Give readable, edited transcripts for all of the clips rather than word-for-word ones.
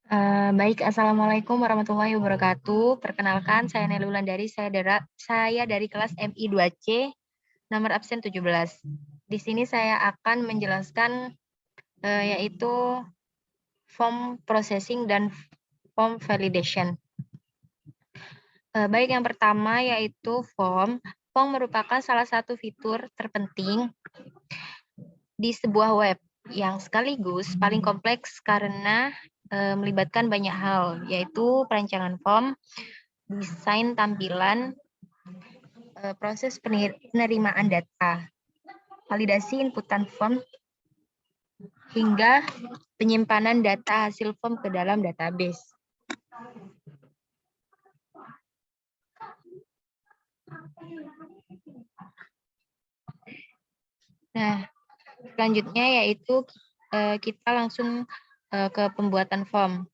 Baik, Assalamualaikum warahmatullahi wabarakatuh. Perkenalkan, saya Nelly Wulandari, saya dari kelas MI 2C, nomor absen 17. Di sini saya akan menjelaskan yaitu form processing dan form validation. Baik, yang pertama yaitu form. Form merupakan salah satu fitur terpenting di sebuah web yang sekaligus paling kompleks karena melibatkan banyak hal, yaitu perancangan form, desain tampilan, proses penerimaan data, validasi inputan form, hingga penyimpanan data hasil form ke dalam database. Nah, selanjutnya yaitu kita langsung ke pembuatan form.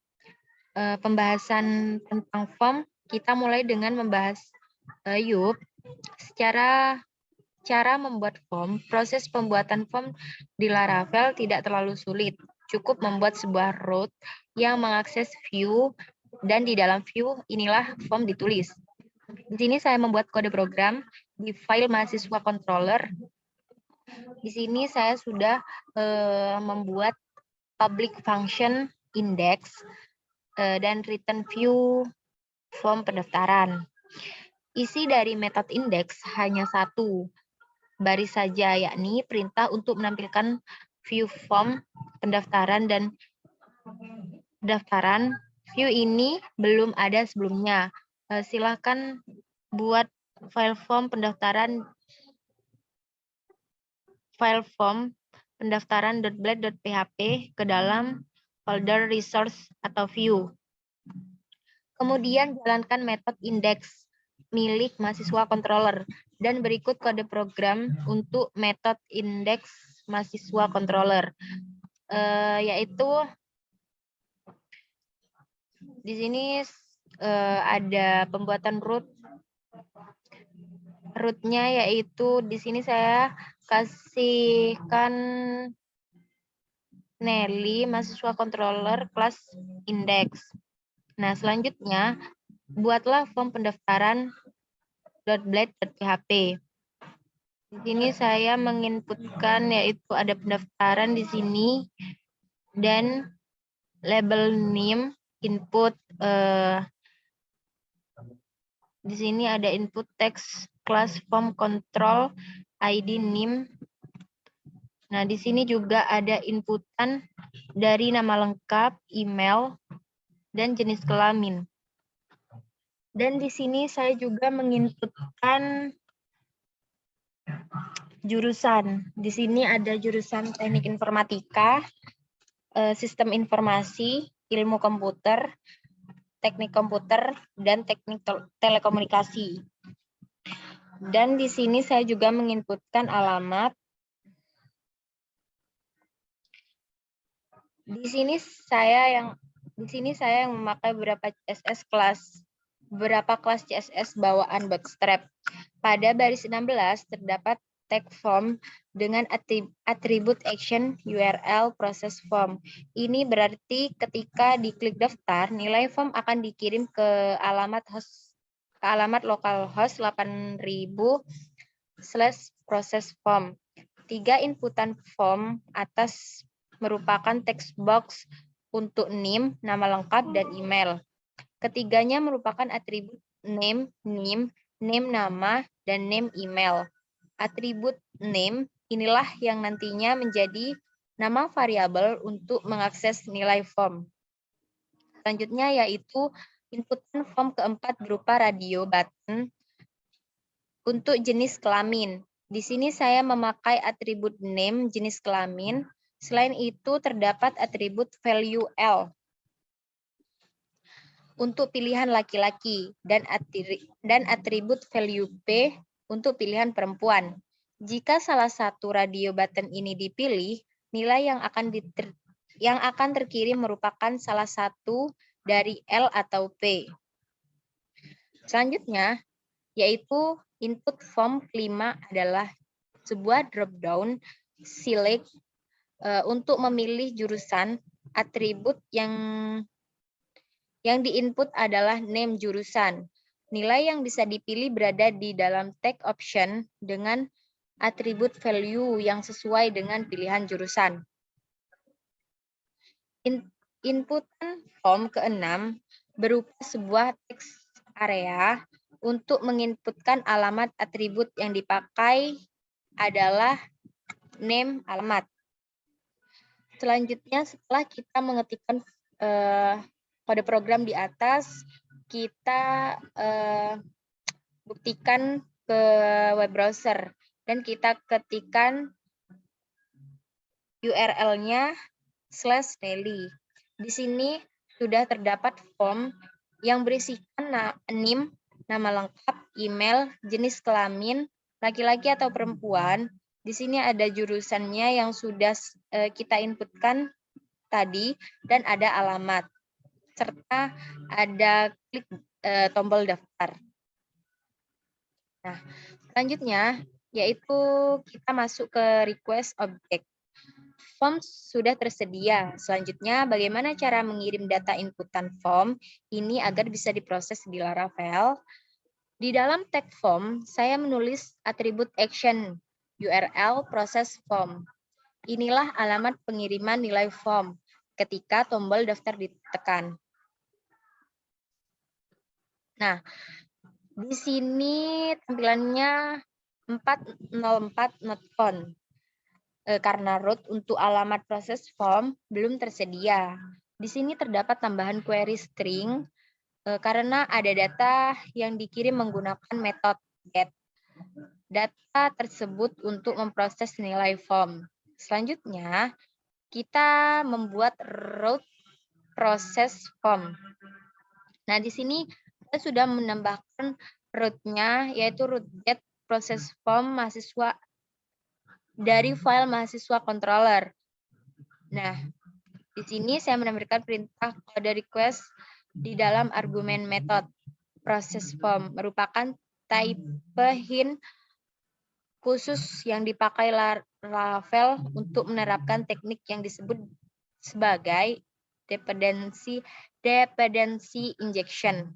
Pembahasan tentang form, kita mulai dengan membahas secara cara membuat form. Proses pembuatan form di Laravel tidak terlalu sulit. Cukup membuat sebuah route yang mengakses view, dan di dalam view inilah form ditulis. Di sini saya membuat kode program di file mahasiswa controller. Di sini saya sudah membuat public function index dan return view form pendaftaran. Isi dari metode index hanya satu baris saja, yakni perintah untuk menampilkan view form pendaftaran dan pendaftaran. View ini belum ada sebelumnya. Silakan buat file form pendaftaran .blade.php ke dalam folder resource atau view. Kemudian jalankan metode index milik mahasiswa controller dan berikut kode program untuk metode index mahasiswa controller, yaitu di sini ada pembuatan root-nya, yaitu di sini saya kasihkan Nelly mahasiswa controller kelas index. Nah, selanjutnya buatlah form pendaftaran .blade.php. Di sini saya menginputkan yaitu ada pendaftaran di sini dan label name input. Di sini ada input text class form control ID name. Nah, di sini juga ada inputan dari nama lengkap, email, dan jenis kelamin. Dan di sini saya juga menginputkan jurusan. Di sini ada jurusan teknik informatika, sistem informasi, ilmu komputer, teknik komputer, dan teknik telekomunikasi. Dan di sini saya juga menginputkan alamat. Di sini saya yang memakai beberapa kelas CSS bawaan Bootstrap. Pada baris 16 terdapat tag form dengan atribut action URL proses form. Ini berarti ketika diklik daftar, nilai form akan dikirim ke alamat localhost 8000/process form. 3 inputan form atas merupakan text box untuk name, nama lengkap, dan email. Ketiganya merupakan atribut name nama, dan name email. Atribut name inilah yang nantinya menjadi nama variabel untuk mengakses nilai form. Selanjutnya yaitu inputan form keempat berupa radio button untuk jenis kelamin. Di sini saya memakai atribut name jenis kelamin. Selain itu terdapat atribut value L untuk pilihan laki-laki dan atribut value P untuk pilihan perempuan. Jika salah satu radio button ini dipilih, nilai yang akan terkirim merupakan salah satu dari L atau P. Selanjutnya, yaitu input form kelima adalah sebuah drop-down select untuk memilih jurusan, atribut yang Yang diinput adalah name jurusan. Nilai yang bisa dipilih berada di dalam tag option dengan atribut value yang sesuai dengan pilihan jurusan. Inputan form ke-6 berupa sebuah teks area untuk menginputkan alamat atribut yang dipakai adalah name alamat. Selanjutnya setelah kita mengetikkan kode program di atas, kita buktikan ke web browser dan kita ketikkan URL-nya /Nelly. Di sini sudah terdapat form yang berisikan NIM, nama lengkap, email, jenis kelamin, laki-laki atau perempuan. Di sini ada jurusannya yang sudah kita inputkan tadi dan ada alamat serta ada klik tombol daftar. Nah, selanjutnya yaitu kita masuk ke request object. Form sudah tersedia. Selanjutnya, bagaimana cara mengirim data inputan form ini agar bisa diproses di Laravel? Di dalam tag form, saya menulis atribut action URL proses form. Inilah alamat pengiriman nilai form ketika tombol daftar ditekan. Nah, di sini tampilannya 404 not found. Karena root untuk alamat proses form belum tersedia. Di sini terdapat tambahan query string karena ada data yang dikirim menggunakan metode get. Data tersebut untuk memproses nilai form. Selanjutnya, kita membuat root proses form. Nah, di sini kita sudah menambahkan root-nya, yaitu root get proses form mahasiswa dari file mahasiswa controller. Nah, di sini saya menampilkan perintah kode request di dalam argumen method proses form merupakan type hint khusus yang dipakai Laravel untuk menerapkan teknik yang disebut sebagai dependency injection.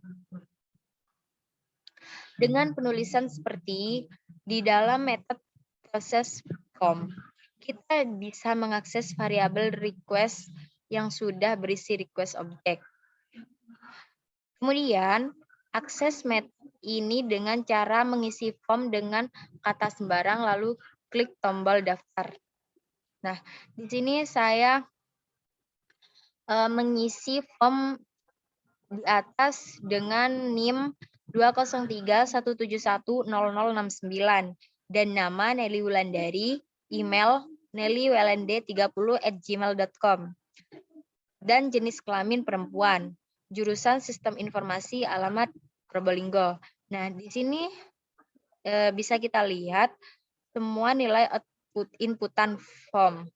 Dengan penulisan seperti di dalam metode proses form, kita bisa mengakses variabel request yang sudah berisi request object. Kemudian, akses metode ini dengan cara mengisi form dengan kata sembarang lalu klik tombol daftar. Nah, di sini saya mengisi form di atas dengan NIM 203.171.0069 dan nama Nelly Wulandari, email nellywld30@gmail.com dan jenis kelamin perempuan, jurusan Sistem Informasi, alamat Probolinggo. Nah, di sini bisa kita lihat semua nilai output inputan form.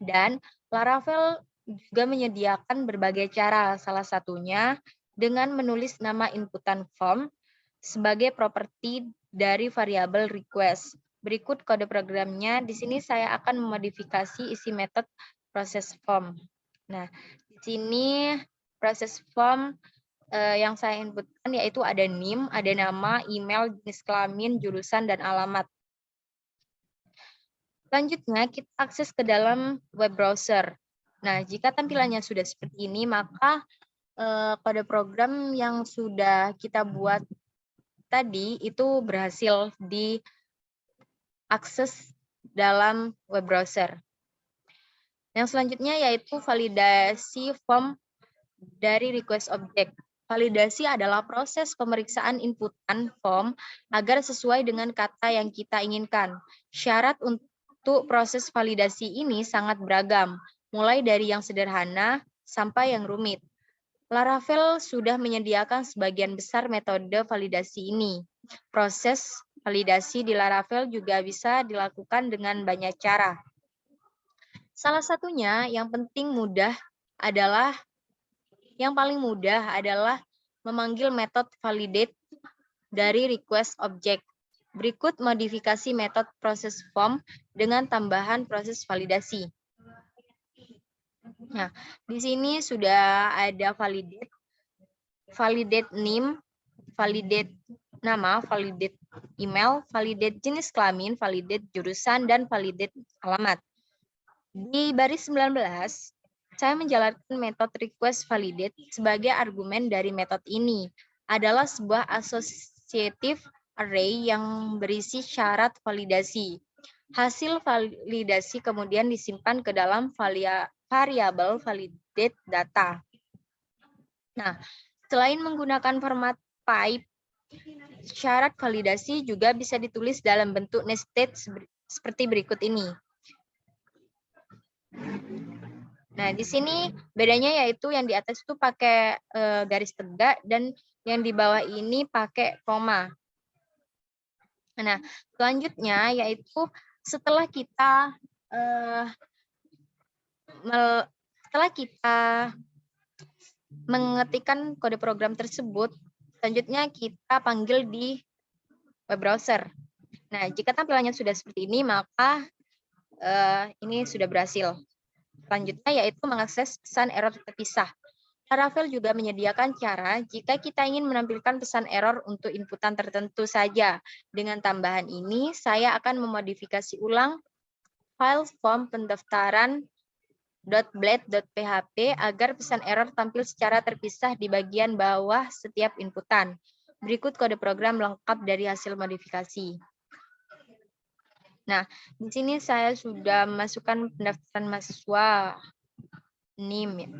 Dan Laravel juga menyediakan berbagai cara, salah satunya dengan menulis nama inputan form sebagai properti dari variabel request. Berikut kode programnya. Di sini saya akan memodifikasi isi metode proses form. Nah, di sini proses form yang saya inputkan yaitu ada NIM, ada nama, email, jenis kelamin, jurusan, dan alamat. Selanjutnya, kita akses ke dalam web browser. Nah, jika tampilannya sudah seperti ini, maka kode program yang sudah kita buat tadi itu berhasil diakses dalam web browser. Yang selanjutnya yaitu validasi form dari request object. Validasi adalah proses pemeriksaan inputan form agar sesuai dengan kata yang kita inginkan. Syarat untuk proses validasi ini sangat beragam, mulai dari yang sederhana sampai yang rumit. Laravel sudah menyediakan sebagian besar metode validasi ini. Proses validasi di Laravel juga bisa dilakukan dengan banyak cara. Salah satunya yang paling mudah adalah memanggil metode validate dari request object. Berikut modifikasi metode proses form dengan tambahan proses validasi. Nah, di sini sudah ada validate name, validate nama, validate email, validate jenis kelamin, validate jurusan, dan validate alamat. Di baris 19, saya menjalankan metode request validate sebagai argumen dari metode ini. Adalah sebuah associative array yang berisi syarat validasi. Hasil validasi kemudian disimpan ke dalam variabel validate data. Nah, selain menggunakan format pipe, syarat validasi juga bisa ditulis dalam bentuk nested seperti berikut ini. Nah, di sini bedanya yaitu yang di atas itu pakai garis tegak dan yang di bawah ini pakai koma. Nah, selanjutnya yaitu setelah kita mengetikkan kode program tersebut, selanjutnya kita panggil di web browser. Nah, jika tampilannya sudah seperti ini, maka ini sudah berhasil. Selanjutnya yaitu mengakses pesan error terpisah. Laravel juga menyediakan cara jika kita ingin menampilkan pesan error untuk inputan tertentu saja. Dengan tambahan ini, saya akan memodifikasi ulang file form pendaftaran .blade.php agar pesan error tampil secara terpisah di bagian bawah setiap inputan. Berikut kode program lengkap dari hasil modifikasi. Nah, di sini saya sudah masukkan pendaftaran mahasiswa NIM.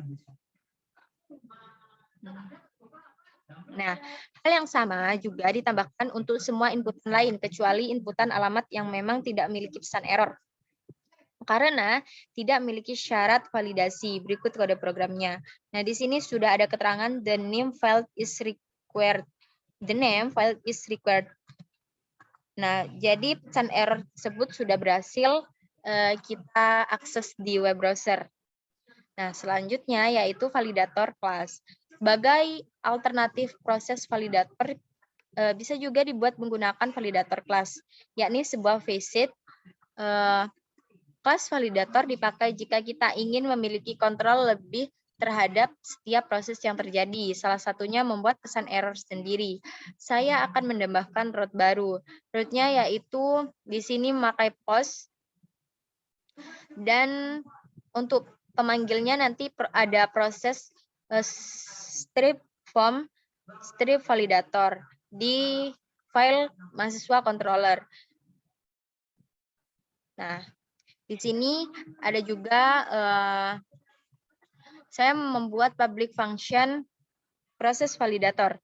Nah, hal yang sama juga ditambahkan untuk semua inputan lain, kecuali inputan alamat yang memang tidak memiliki pesan error. Karena tidak memiliki syarat validasi. Berikut kode programnya. Nah, di sini sudah ada keterangan the name file is required. The name file is required. Nah, jadi pesan error tersebut sudah berhasil kita akses di web browser. Nah, selanjutnya yaitu validator class. Sebagai alternatif proses validator, bisa juga dibuat menggunakan validator class, yakni sebuah facet. Kelas validator dipakai jika kita ingin memiliki kontrol lebih terhadap setiap proses yang terjadi. Salah satunya membuat pesan error sendiri. Saya akan menambahkan root baru. Rootnya yaitu di sini memakai post. Dan untuk pemanggilnya nanti ada proses strip form, strip validator di file mahasiswa controller. Nah, di sini ada juga saya membuat public function proses validator.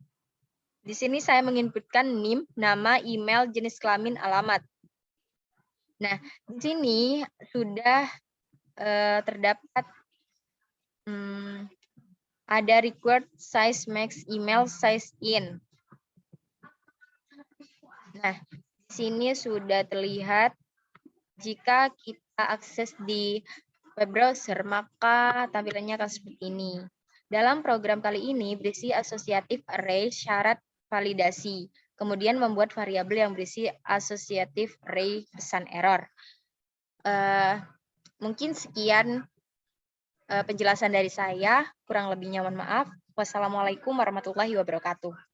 Di sini saya menginputkan NIM, nama, email, jenis kelamin, alamat. Nah, di sini sudah terdapat ada required size max email size in. Nah, di sini sudah terlihat jika kita akses di web browser, maka tampilannya akan seperti ini. Dalam program kali ini berisi associative array syarat validasi. Kemudian membuat variabel yang berisi associative array pesan error. Mungkin sekian penjelasan dari saya. Kurang lebihnya mohon maaf. Wassalamualaikum warahmatullahi wabarakatuh.